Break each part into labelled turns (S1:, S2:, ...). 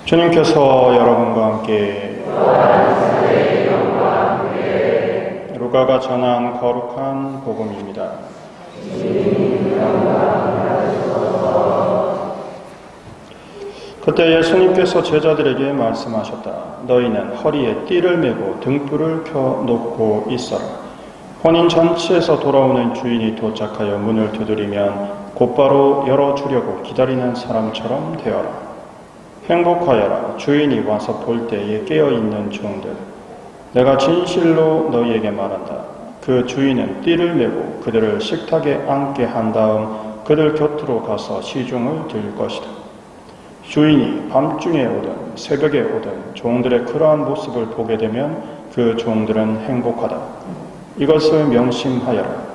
S1: 주님께서 여러분과 함께 루가가 전한 거룩한 복음입니다. 그때 예수님께서 제자들에게 말씀하셨다. 너희는 허리에 띠를 메고 등불을 켜놓고 있어라. 혼인 잔치에서 돌아오는 주인이 도착하여 문을 두드리면 곧바로 열어주려고 기다리는 사람처럼 되어라. 행복하여라. 주인이 와서 볼 때에 깨어있는 종들. 내가 진실로 너희에게 말한다. 그 주인은 띠를 메고 그들을 식탁에 앉게 한 다음 그들 곁으로 가서 시중을 들 것이다. 주인이 밤중에 오든 새벽에 오든 종들의 그러한 모습을 보게 되면 그 종들은 행복하다. 이것을 명심하여라.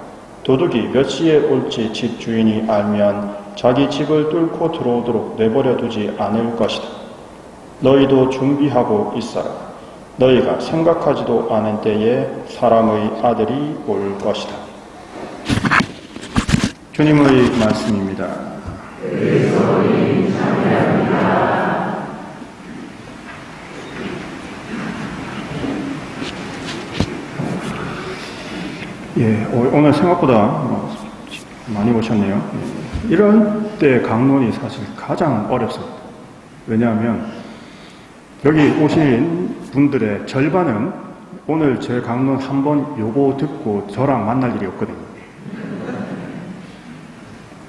S1: 도둑이 몇 시에 올지 집 주인이 알면 자기 집을 뚫고 들어오도록 내버려 두지 않을 것이다. 너희도 준비하고 있어라. 너희가 생각하지도 않은 때에 사람의 아들이 올 것이다. 주님의 말씀입니다. 오늘 생각보다 많이 오셨네요. 이런 때 강론이 사실 가장 어렵습니다. 왜냐하면 여기 오신 분들의 절반은 오늘 제 강론 한번 요거 듣고 저랑 만날 일이 없거든요.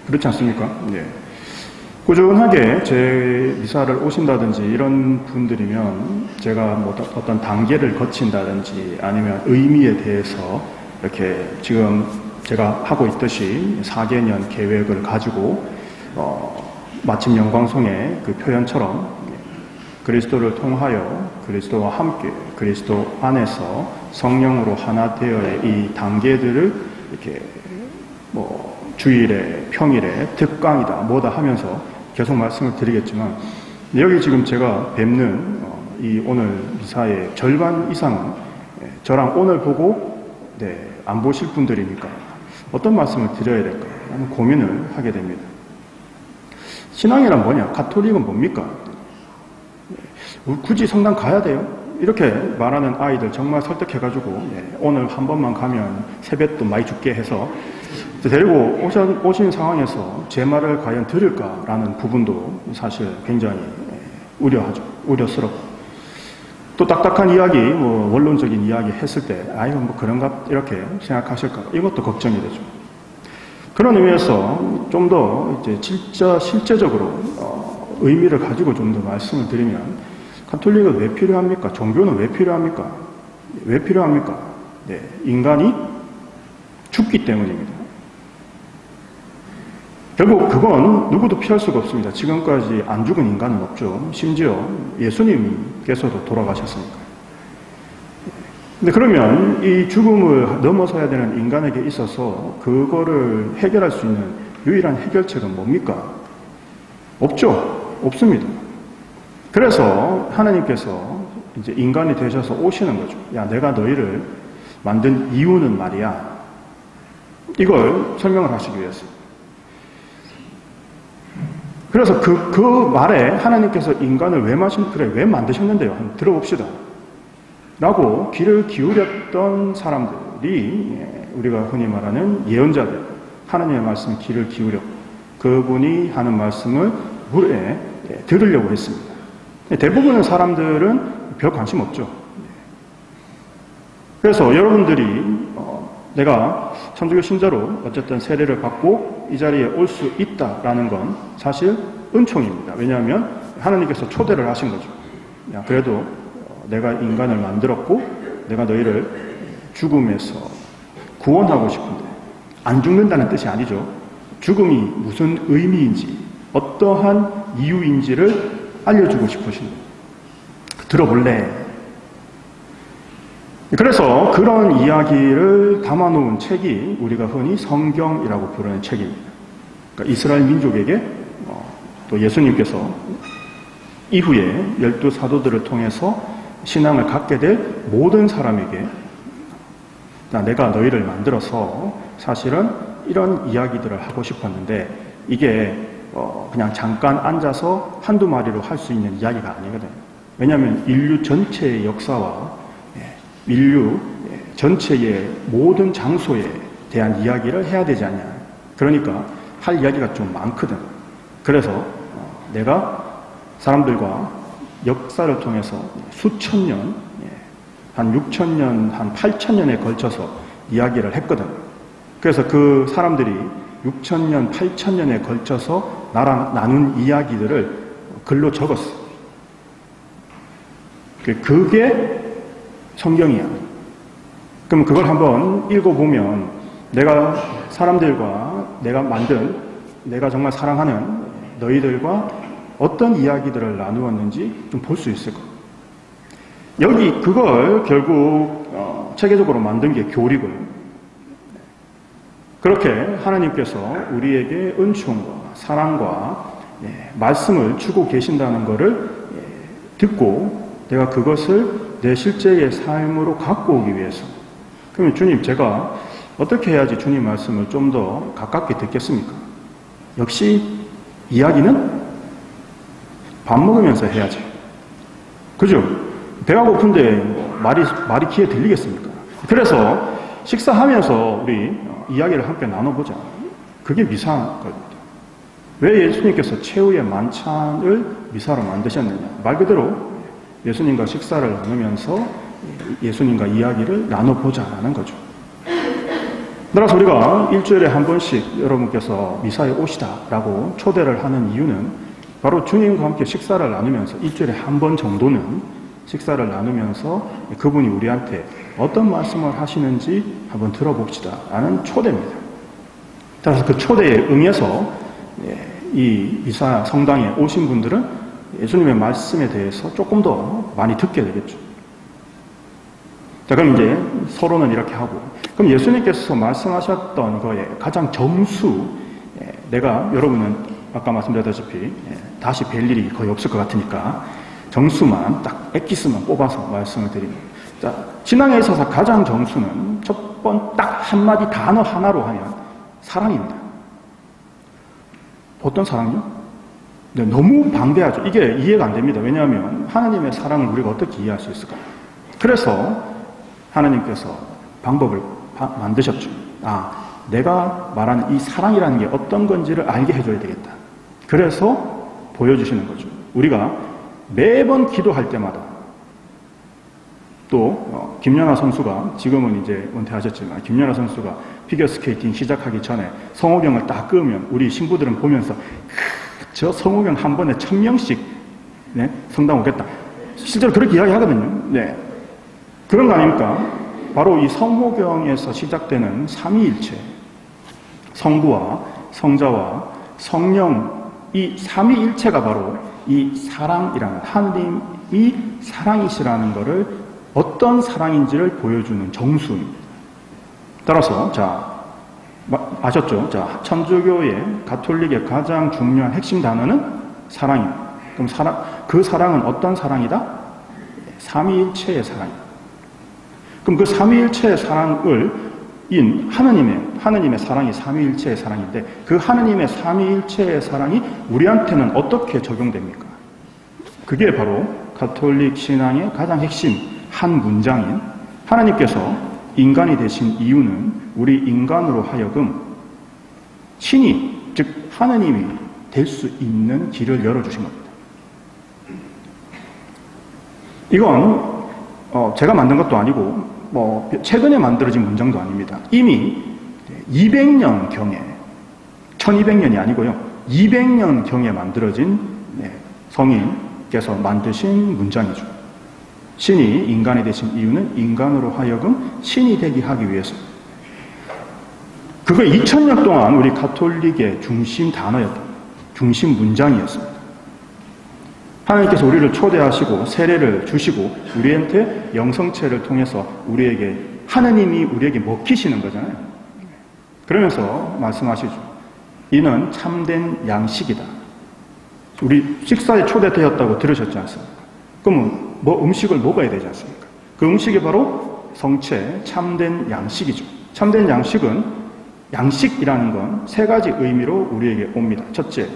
S1: 그렇지 않습니까? 네. 꾸준하게 제 미사를 오신다든지 이런 분들이면 제가 뭐 어떤 단계를 거친다든지 아니면 의미에 대해서 이렇게 지금 제가 하고 있듯이 4개년 계획을 가지고 마침 영광송의 그 표현처럼 그리스도를 통하여 그리스도와 함께 그리스도 안에서 성령으로 하나 되어의 이 단계들을 이렇게 주일에 평일에 특강이다 뭐다 하면서 계속 말씀을 드리겠지만 여기 지금 제가 뵙는 이 오늘 미사의 절반 이상은 저랑 오늘 보고 안 보실 분들이니까 어떤 말씀을 드려야 될까 하는 고민을 하게 됩니다. 신앙이란 뭐냐? 가톨릭은 뭡니까? 굳이 성당 가야 돼요? 이렇게 말하는 아이들 정말 설득해가지고 오늘 한 번만 가면 세뱃돈 많이 죽게 해서 데리고 오신 상황에서 제 말을 과연 들을까라는 부분도 사실 굉장히 우려하죠. 우려스럽고 또 딱딱한 이야기, 원론적인 이야기 했을 때 그런가 이렇게 생각하실까 이것도 걱정이 되죠. 그런 의미에서 좀 더 이제 실제적으로 의미를 가지고 좀 더 말씀을 드리면 가톨릭은 왜 필요합니까? 종교는 왜 필요합니까? 왜 필요합니까? 인간이 죽기 때문입니다. 결국 그건 누구도 피할 수가 없습니다. 지금까지 안 죽은 인간은 없죠. 심지어 예수님께서도 돌아가셨으니까요. 근데 그러면 이 죽음을 넘어서야 되는 인간에게 있어서 그거를 해결할 수 있는 유일한 해결책은 뭡니까? 없죠. 없습니다. 그래서 하나님께서 이제 인간이 되셔서 오시는 거죠. 야, 내가 너희를 만든 이유는 말이야. 이걸 설명을 하시기 위해서. 그래서 그 말에 하나님께서 인간을 왜 만드셨는데요? 한번 들어봅시다. 라고 귀를 기울였던 사람들이 우리가 흔히 말하는 예언자들, 하나님의 말씀에 귀를 기울여 그분이 하는 말씀을 물에 들으려고 했습니다. 대부분의 사람들은 별 관심 없죠. 그래서 여러분들이 내가 천주교 신자로 어쨌든 세례를 받고 이 자리에 올 수 있다라는 건 사실 은총입니다. 왜냐하면 하나님께서 초대를 하신 거죠. 야, 그래도 내가 인간을 만들었고 내가 너희를 죽음에서 구원하고 싶은데 안 죽는다는 뜻이 아니죠. 죽음이 무슨 의미인지 어떠한 이유인지를 알려주고 싶으신 거예요. 들어볼래? 그래서 그런 이야기를 담아놓은 책이 우리가 흔히 성경이라고 부르는 책입니다. 그러니까 이스라엘 민족에게 또 예수님께서 이후에 12사도들을 통해서 신앙을 갖게 될 모든 사람에게 내가 너희를 만들어서 사실은 이런 이야기들을 하고 싶었는데 이게 그냥 잠깐 앉아서 한두 마디로 할 수 있는 이야기가 아니거든요. 왜냐하면 인류 전체의 역사와 인류 전체의 모든 장소에 대한 이야기를 해야 되지 않냐. 그러니까 할 이야기가 좀 많거든. 그래서 내가 사람들과 역사를 통해서 수천 년, 한 6천 년, 한 8천 년에 걸쳐서 이야기를 했거든. 그래서 그 사람들이 6천 년, 8천 년에 걸쳐서 나랑 나눈 이야기들을 글로 적었어. 그게 성경이야. 그럼 그걸 한번 읽어보면 내가 사람들과 내가 만든, 내가 정말 사랑하는 너희들과 어떤 이야기들을 나누었는지 좀 볼 수 있을 거야. 여기 그걸 결국 체계적으로 만든 게 교리고요. 그렇게 하나님께서 우리에게 은총과 사랑과 말씀을 주고 계신다는 것을 듣고 내가 그것을 내 실제의 삶으로 갖고 오기 위해서, 그러면 주님, 제가 어떻게 해야지 주님 말씀을 좀 더 가깝게 듣겠습니까? 역시 이야기는 밥 먹으면서 해야지. 그죠? 배가 고픈데 말이 귀에 들리겠습니까? 그래서 식사하면서 우리 이야기를 함께 나눠보자. 그게 미사한 겁니다. 왜 예수님께서 최후의 만찬을 미사로 만드셨느냐? 말 그대로 예수님과 식사를 나누면서 예수님과 이야기를 나눠보자라는 거죠. 따라서 우리가 일주일에 한 번씩 여러분께서 미사에 오시다라고 초대를 하는 이유는 바로 주님과 함께 식사를 나누면서 일주일에 한 번 정도는 식사를 나누면서 그분이 우리한테 어떤 말씀을 하시는지 한번 들어봅시다 라는 초대입니다. 따라서 그 초대에 응해서 이 미사 성당에 오신 분들은 예수님의 말씀에 대해서 조금 더 많이 듣게 되겠죠. 자, 그럼 이제 서로는 이렇게 하고, 그럼 예수님께서 말씀하셨던 거에 가장 정수, 내가 여러분은 아까 말씀드렸다시피 다시 뵐 일이 거의 없을 것 같으니까 정수만 딱 엑기스만 뽑아서 말씀을 드립니다. 자, 신앙에 있어서 가장 정수는 첫 번 딱 한마디 단어 하나로 하면 사랑입니다. 어떤 사랑요? 네, 너무 방대하죠. 이게 이해가 안 됩니다. 왜냐하면 하나님의 사랑을 우리가 어떻게 이해할 수 있을까요? 그래서 하나님께서 방법을 만드셨죠. 내가 말하는 이 사랑이라는 게 어떤 건지를 알게 해줘야 되겠다. 그래서 보여주시는 거죠. 우리가 매번 기도할 때마다, 또 김연아 선수가 지금은 이제 은퇴하셨지만 김연아 선수가 피겨스케이팅 시작하기 전에 성호경을 딱 끄면 우리 신부들은 보면서 저 성호경 한 번에 1000명씩 성당 오겠다. 실제로 그렇게 이야기하거든요. 네. 그런 거 아닙니까? 바로 이 성호경에서 시작되는 삼위일체, 성부와 성자와 성령, 이 삼위일체가 바로 이 사랑이라는, 하나님이 사랑이시라는 것을 어떤 사랑인지를 보여주는 정수입니다. 따라서 아셨죠? 천주교의 가톨릭의 가장 중요한 핵심 단어는 사랑입니다. 그럼 그 사랑은 어떤 사랑이다? 삼위일체의 사랑입니다. 그럼 그 삼위일체의 사랑을 하나님의 사랑이 삼위일체의 사랑인데, 그 하나님의 삼위일체의 사랑이 우리한테는 어떻게 적용됩니까? 그게 바로 가톨릭 신앙의 가장 핵심 한 문장인, 하나님께서 인간이 되신 이유는 우리 인간으로 하여금 신이, 즉 하나님이 될 수 있는 길을 열어주신 겁니다. 이건 제가 만든 것도 아니고 최근에 만들어진 문장도 아닙니다. 이미 200년경에, 1200년이 아니고요, 200년경에 만들어진 성인께서 만드신 문장이죠. 신이 인간이 되신 이유는 인간으로 하여금 신이 되게 하기 위해서. 그거 2000년 동안 우리 가톨릭의 중심 단어였다. 중심 문장이었습니다. 하나님께서 우리를 초대하시고 세례를 주시고 우리한테 영성체를 통해서 하나님이 우리에게 먹히시는 거잖아요. 그러면서 말씀하시죠. 이는 참된 양식이다. 우리 식사에 초대되었다고 들으셨지 않습니까? 그러면 음식을 먹어야 되지 않습니까? 그 음식이 바로 성체, 참된 양식이죠. 참된 양식은, 양식이라는 건 세 가지 의미로 우리에게 옵니다. 첫째,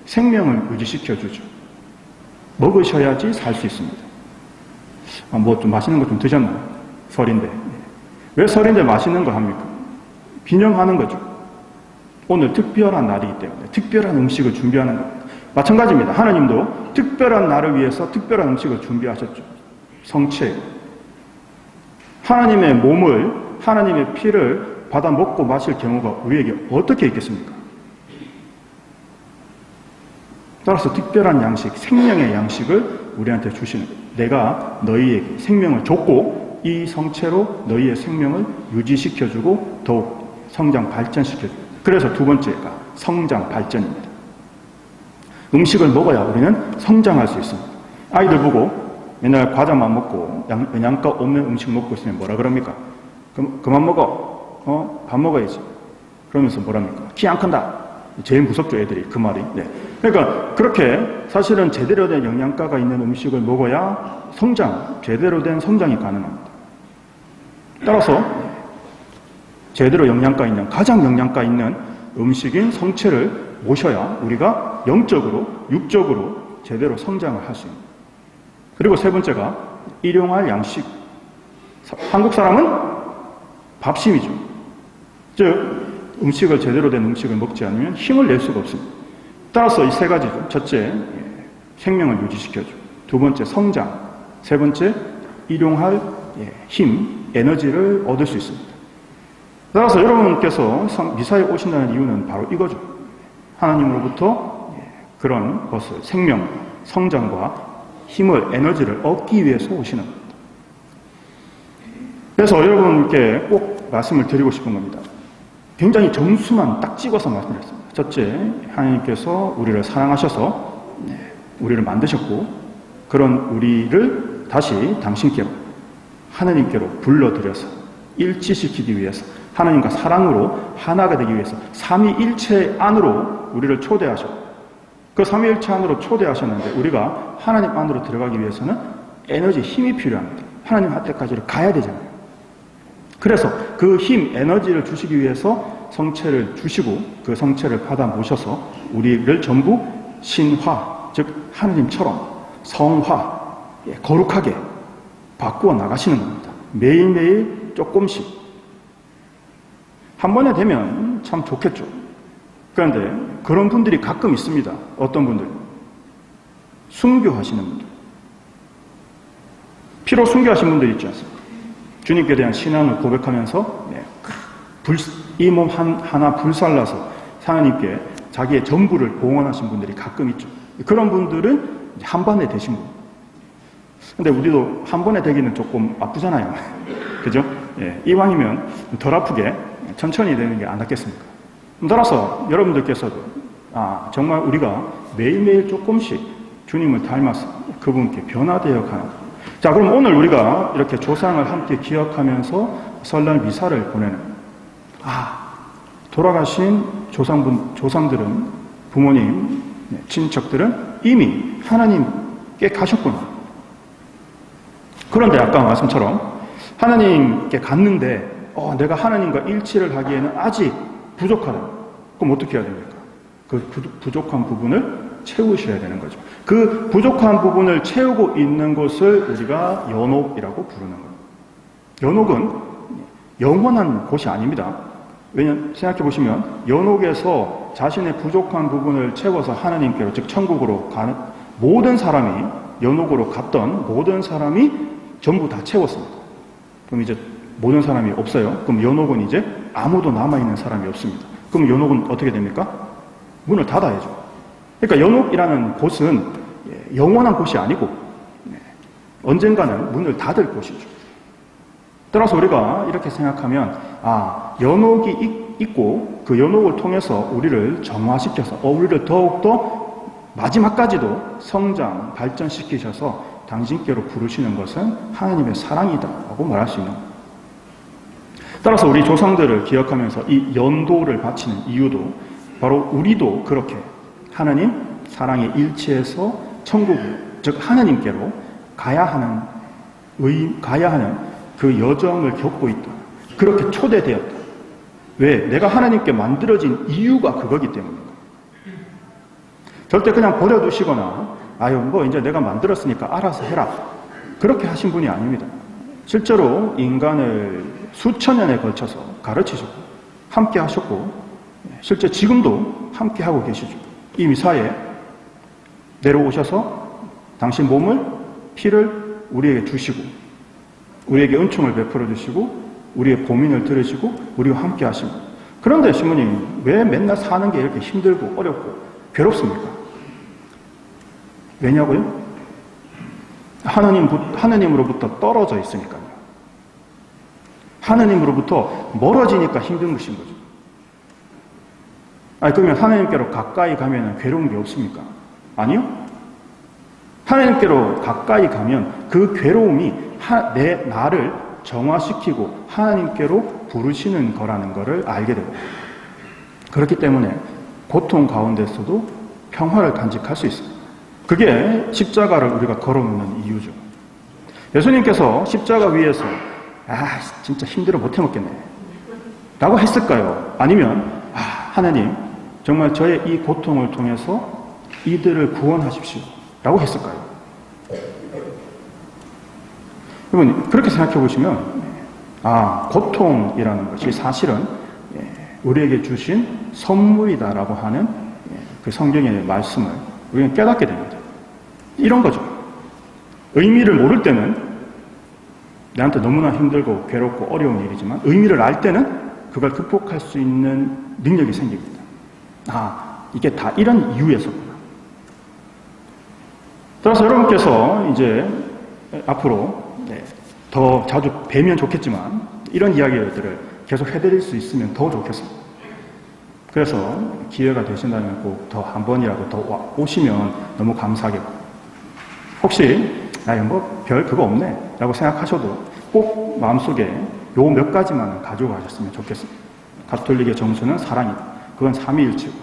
S1: 생명을 유지시켜 주죠. 먹으셔야지 살 수 있습니다. 뭐 좀 맛있는 거 좀 드셨나요? 설인데. 왜 설인데 맛있는 거 합니까? 기념하는 거죠. 오늘 특별한 날이기 때문에 특별한 음식을 준비하는 겁니다. 마찬가지입니다. 하나님도 특별한 날을 위해서 특별한 음식을 준비하셨죠. 성체. 하나님의 몸을, 하나님의 피를 받아 먹고 마실 경우가 우리에게 어떻게 있겠습니까? 따라서 특별한 양식, 생명의 양식을 우리한테 주시는 거예요. 내가 너희에게 생명을 줬고 이 성체로 너희의 생명을 유지시켜주고 더욱 성장 발전시켜주고, 그래서 두 번째가 성장 발전입니다. 음식을 먹어야 우리는 성장할 수 있습니다. 아이들 보고 맨날 과자만 먹고 영양가 없는 음식 먹고 있으면 뭐라 그럽니까? 그만 먹어. 밥 먹어야지. 그러면서 뭐랍니까? 키 안 큰다. 제일 무섭죠, 애들이. 그 말이. 네. 그러니까 그렇게 사실은 제대로 된 영양가가 있는 음식을 먹어야 제대로 된 성장이 가능합니다. 따라서 제대로 가장 영양가 있는 음식인 성체를 모셔야 우리가 영적으로, 육적으로 제대로 성장을 할 수 있습니다. 그리고 세 번째가 일용할 양식. 한국 사람은 밥심이죠. 즉 음식을 제대로 된 음식을 먹지 않으면 힘을 낼 수가 없습니다. 따라서 이 세 가지죠. 첫째, 생명을 유지시켜주고, 두 번째, 성장, 세 번째, 일용할 힘, 에너지를 얻을 수 있습니다. 따라서 여러분께서 미사에 오신다는 이유는 바로 이거죠. 하나님으로부터 그런 것을, 생명, 성장과 힘을, 에너지를 얻기 위해서 오시는 겁니다. 그래서 여러분께 꼭 말씀을 드리고 싶은 겁니다. 굉장히 점수만 딱 찍어서 말씀드렸습니다. 첫째, 하나님께서 우리를 사랑하셔서 우리를 만드셨고, 그런 우리를 다시 당신께로, 하나님께로 불러들여서 일치시키기 위해서, 하나님과 사랑으로 하나가 되기 위해서 삼위일체 안으로 우리를 초대하셨고, 그 삼위일체 안으로 초대하셨는데 우리가 하나님 안으로 들어가기 위해서는 에너지, 힘이 필요합니다. 하나님 한테까지를 가야 되잖아요. 그래서 그 힘, 에너지를 주시기 위해서 성체를 주시고 그 성체를 받아 모셔서 우리를 전부 신화, 즉 하나님처럼 성화, 거룩하게 바꾸어 나가시는 겁니다. 매일매일 조금씩. 한 번에 되면 참 좋겠죠. 그런데 그런 분들이 가끔 있습니다. 어떤 분들? 순교하시는 분들. 피로 순교하신 분들 있지 않습니까? 주님께 대한 신앙을 고백하면서 이 몸 하나 불살라서 하나님께 자기의 전부를 봉헌하신 분들이 가끔 있죠. 그런 분들은 한 번에 되신 분. 근데 우리도 한 번에 되기는 조금 아프잖아요. 그죠? 이왕이면 덜 아프게 천천히 되는 게 안 낫겠습니까? 따라서 여러분들께서도 정말 우리가 매일매일 조금씩 주님을 닮아서 그분께 변화되어 가는 것. 자, 그럼 오늘 우리가 이렇게 조상을 함께 기억하면서 설날 미사를 보내는, 돌아가신 조상들은, 부모님, 친척들은 이미 하나님께 가셨구나. 그런데 아까 말씀처럼 하나님께 갔는데 내가 하나님과 일치를 하기에는 아직 부족하다. 그럼 어떻게 해야 됩니까? 그 부족한 부분을 채우셔야 되는 거죠. 그 부족한 부분을 채우고 있는 것을 우리가 연옥이라고 부르는 거예요. 연옥은 영원한 곳이 아닙니다. 왜냐하면 생각해보시면 연옥에서 자신의 부족한 부분을 채워서 하나님께로, 즉 천국으로 가는 모든 사람이, 연옥으로 갔던 모든 사람이 전부 다 채웠습니다. 그럼 이제 모든 사람이 없어요. 그럼 연옥은 이제 아무도 남아있는 사람이 없습니다. 그럼 연옥은 어떻게 됩니까? 문을 닫아야죠. 그러니까 연옥이라는 곳은 영원한 곳이 아니고 언젠가는 문을 닫을 곳이죠. 따라서 우리가 이렇게 생각하면 연옥이 있고 그 연옥을 통해서 우리를 정화시켜서 우리를 더욱더 마지막까지도 성장, 발전시키셔서 당신께로 부르시는 것은 하나님의 사랑이다라고 말할 수 있는 겁니다. 따라서 우리 조상들을 기억하면서 이 연도를 바치는 이유도 바로 우리도 그렇게 하나님 사랑에 일치해서 천국으로, 즉 하나님께로 가야 하는 그 여정을 겪고 있다. 그렇게 초대되었다. 왜? 내가 하나님께 만들어진 이유가 그거기 때문입니다. 절대 그냥 버려두시거나 아유 뭐 이제 내가 만들었으니까 알아서 해라 그렇게 하신 분이 아닙니다. 실제로 인간을 수천 년에 걸쳐서 가르치셨고 함께 하셨고 실제 지금도 함께 하고 계시죠. 이 미사에 내려오셔서 당신 몸을 피를 우리에게 주시고 우리에게 은총을 베풀어 주시고 우리의 고민을 들으시고 우리와 함께 하시고 그런데 신부님 왜 맨날 사는 게 이렇게 힘들고 어렵고 괴롭습니까? 왜냐고요? 하느님으로부터 떨어져 있으니까요. 하느님으로부터 멀어지니까 힘든 것인 거죠. 아니 그러면 하느님께로 가까이 가면 괴로운 게 없습니까? 아니요. 하나님께로 가까이 가면 그 괴로움이 나를 정화시키고 하나님께로 부르시는 거라는 것을 알게 되고 그렇기 때문에 고통 가운데서도 평화를 간직할 수 있어요. 그게 십자가를 우리가 걸어놓는 이유죠. 예수님께서 십자가 위에서 진짜 힘들어 못 해먹겠네 라고 했을까요? 아니면 하나님 정말 저의 이 고통을 통해서 이들을 구원하십시오 라고 했을까요? 여러분 그렇게 생각해 보시면 고통이라는 것이 사실은 우리에게 주신 선물이다라고 하는 그 성경의 말씀을 우리는 깨닫게 됩니다. 이런 거죠. 의미를 모를 때는 나한테 너무나 힘들고 괴롭고 어려운 일이지만 의미를 알 때는 그걸 극복할 수 있는 능력이 생깁니다. 이게 다 이런 이유에서구나. 따라서 여러분께서 이제 앞으로 더 자주 뵈면 좋겠지만 이런 이야기들을 계속 해드릴 수 있으면 더 좋겠습니다. 그래서 기회가 되신다면 꼭 더 한 번이라도 더 오시면 너무 감사하겠고 혹시 별 그거 없네 라고 생각하셔도 꼭 마음속에 요 몇 가지만 가지고 가셨으면 좋겠습니다. 가톨릭의 정수는 사랑이다. 그건 삼위일체고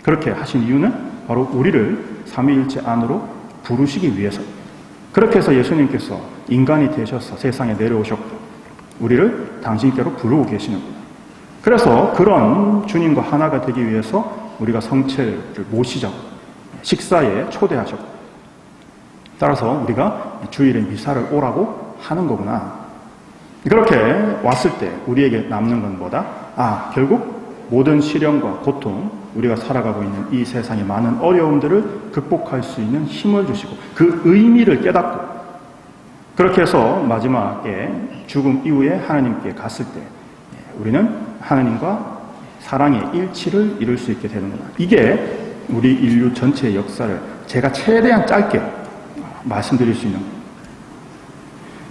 S1: 그렇게 하신 이유는 바로 우리를 삼위일체 안으로 부르시기 위해서 그렇게 해서 예수님께서 인간이 되셔서 세상에 내려오셨고 우리를 당신께로 부르고 계시는구나. 그래서 그런 주님과 하나가 되기 위해서 우리가 성체를 모시자고 식사에 초대하셨고 따라서 우리가 주일에 미사를 오라고 하는 거구나. 그렇게 왔을 때 우리에게 남는 건 뭐다? 결국 모든 시련과 고통, 우리가 살아가고 있는 이 세상의 많은 어려움들을 극복할 수 있는 힘을 주시고 그 의미를 깨닫고 그렇게 해서 마지막에 죽음 이후에 하나님께 갔을 때 우리는 하나님과 사랑의 일치를 이룰 수 있게 되는구나. 이게 우리 인류 전체의 역사를 제가 최대한 짧게 말씀드릴 수 있는 거예요.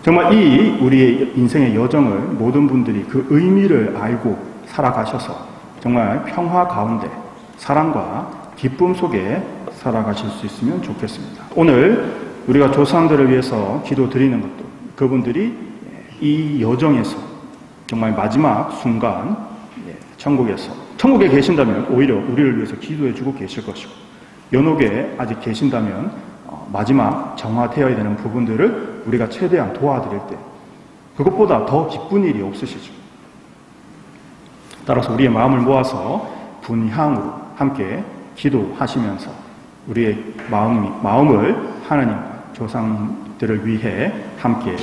S1: 정말 이 우리의 인생의 여정을 모든 분들이 그 의미를 알고 살아가셔서 정말 평화 가운데 사랑과 기쁨 속에 살아가실 수 있으면 좋겠습니다. 오늘 우리가 조상들을 위해서 기도드리는 것도 그분들이 이 여정에서 정말 마지막 순간 천국에 계신다면 오히려 우리를 위해서 기도해주고 계실 것이고 연옥에 아직 계신다면 마지막 정화되어야 되는 부분들을 우리가 최대한 도와드릴 때 그것보다 더 기쁜 일이 없으시죠. 따라서 우리의 마음을 모아서 분향으로 함께 기도하시면서 우리의 마음을 하나님과 조상들을 위해 함께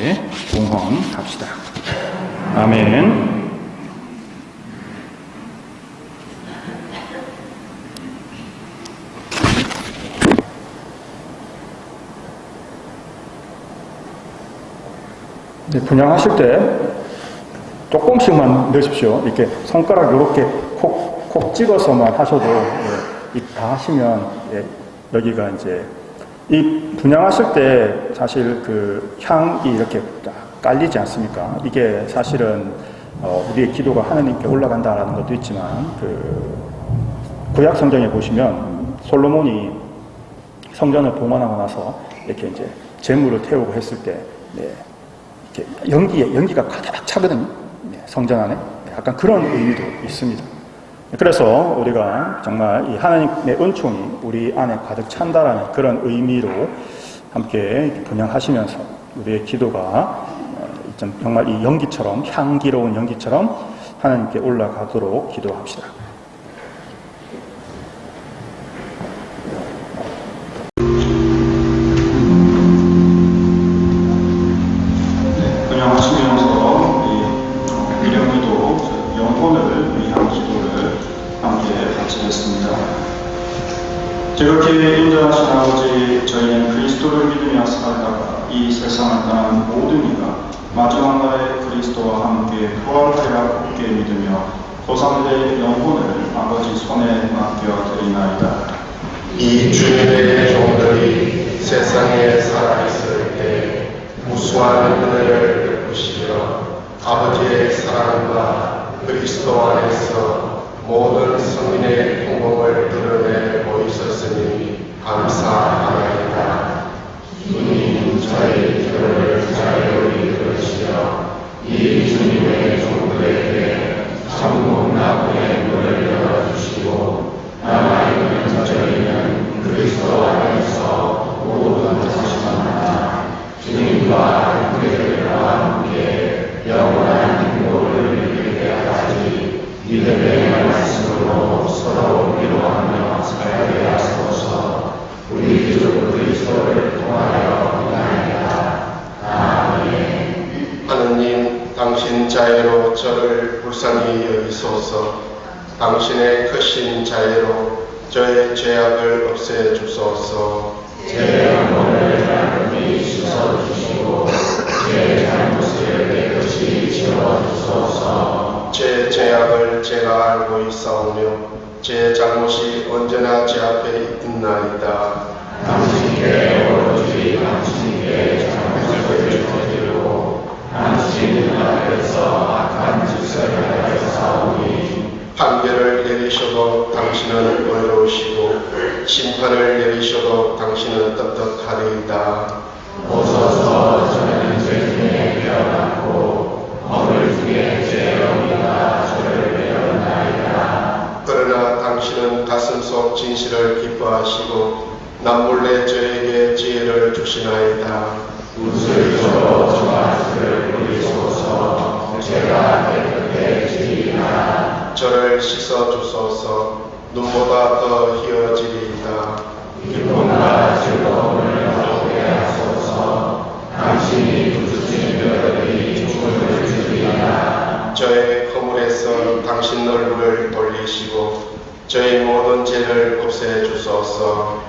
S1: 봉헌합시다. 아멘. 분향하실 때 조금씩만 넣으십시오. 이렇게 손가락 이렇게 콕 찍어서만 하셔도 다 하시면 여기가 이제 이 분향하실 때 사실 그 향이 이렇게 깔리지 않습니까? 이게 사실은 우리의 기도가 하나님께 올라간다라는 것도 있지만 그 구약 성경에 보시면 솔로몬이 성전을 봉헌하고 나서 이렇게 이제 제물을 태우고 했을 때 연기가 가득 차거든요. 성전 안에. 약간 그런 의미도 있습니다. 그래서 우리가 정말 이 하나님의 은총이 우리 안에 가득 찬다라는 그런 의미로 함께 분향하시면서 우리의 기도가 정말 이 연기처럼, 향기로운 연기처럼 하나님께 올라가도록 기도합시다. 위한 기도를 함께 같이 했습니다. 지극히 인자하신 아버지, 저희는 그리스도를 믿으며 살다가 이 세상을 떠난 모든 이가 마지막 날에 그리스도와 함께 부활하리라 굳게 믿으며 고3의 영혼을 아버지 손에 맡겨드리나이다.
S2: 이 주님의 종들이 세상에 살아있을 때 무수한 은혜를 베푸시며 아버지의 사랑과 그리스도 안에서 모든 성인의 공공을 드러내 보이셨으니 감사하나이다. 주님 저희 기도를 자유히 들으시며 이 주님의 종들에게 천국 나무의 문을 열어주시고 남아있는 저희는 그리스도 안에서 모든 것이 만나 주님과 그들과 함께 영원한 행복을 누리게 하지 믿음의 말씀으로 서로 위로하며 살게 하소서. 우리 주 그리스도를 통하여 기도하나이다. 아멘. 하느님, 당신 자애로 저를 불쌍히 여기소서. 당신의 크신 자애로 저의 죄악을 없애주소서. 제 영혼을 하나님이 씻어주시고 제 잘못을 깨끗이 지워주소서. 제 죄악을 제가 알고 있사오며 제 잘못이 언제나 제 앞에 있나이다. 당신께 오로지 당신께 잘못을 저지르고 당신 앞에서 악한 짓을 하였사오니 판결을 내리셔도 당신은 의로우시고 심판을 내리셔도 당신은 떳떳하리이다. 오소서 저는 죄 중에 깨어났고 허물 중에 제 영이가 저를 메었나이다. 그러나 당신은 가슴속 진실을 기뻐하시고 남몰래 저에게 지혜를 주시나이다. 웃을 저로 저 맛을 보이소서. 제가 깨끗해지리라. 저를 씻어주소서. 눈보다 더 희어지리이다. 기쁨과 즐거움을 얻게 하소서. 당신이 부르신 뼈들이 죽음을 주리라. 저의 허물에서 당신 얼굴을 돌리시고 저의 모든 죄를 없애주소서.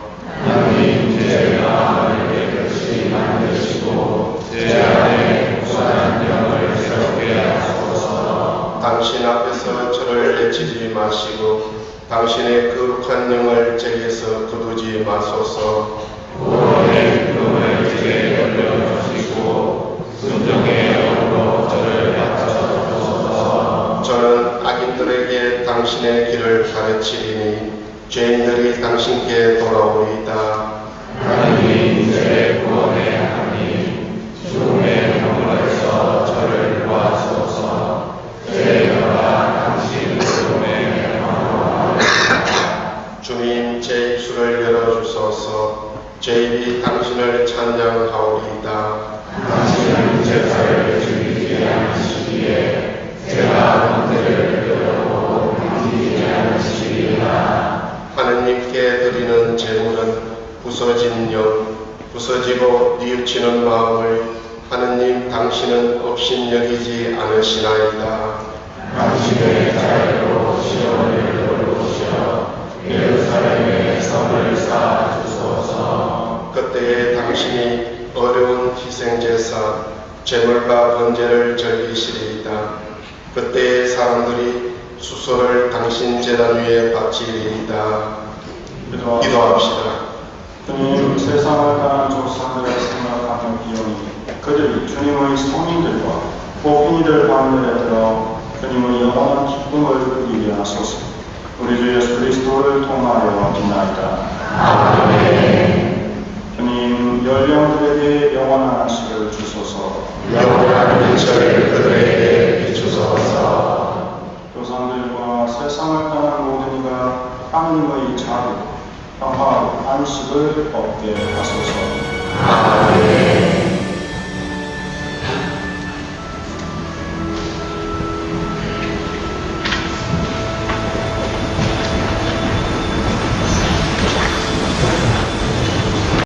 S2: 하나님 제 마음을 깨끗이 만드시고 제 안에 구수한 영을 새롭게 하소서. 당신 앞에서 저를 내치지 마시고 당신의 거룩한 영을 제게서 거두지 마소서. 구원의 기쁨을 제게 돌려주시고 순종의 영으로 저를 바쳐주소서. 저는 악인들에게 당신의 길을 가르치리니 죄인들이 당신께 돌아오리이다. 하나님 제 구원의 하나님, 죽음의 영으로서 저를 구하소서. 제 영과 당신 죽음의 영으로 주님 제 입술을 열어주소서. 제 입이 당신을 찬양하오리이다. 당신은 제사를 즐기지 않으시기에 제가 번제를 드려도 당기지 않으시리라. 하느님께 드리는 제물은 부서진 영, 부서지고 뉘우치는 마음을 하느님 당신은 업신여기지 않으시나이다. 당신의 자애로 시온을 돌보시어 예루살렘의 성을 쌓아주소서. 그때에 당신이 어려운 희생제사, 제물과 번제를 즐기시리이다. 그때의 사람들이 수소를 당신 제단 위에 바치리이다. 기도합시다.
S1: 주님, 세상을 떠난 조상들을 생각하는 비용이 그들이 주님의 성인들과 복인이들 가운데 들어 주님의 영원한 기쁨을 누리게 하소서. 우리 주 예수 그리스도를 통하여 기도하나이다.
S2: 아멘.
S1: 주님, 연령들에게 영원한 안식을 주소서.
S2: 영원한 빛을 그들에게 비추소서.
S1: 조상들과 세상을 떠난 모든 이가 하나님의 자유, 평화, 안식을 얻게 하소서.
S2: 아멘.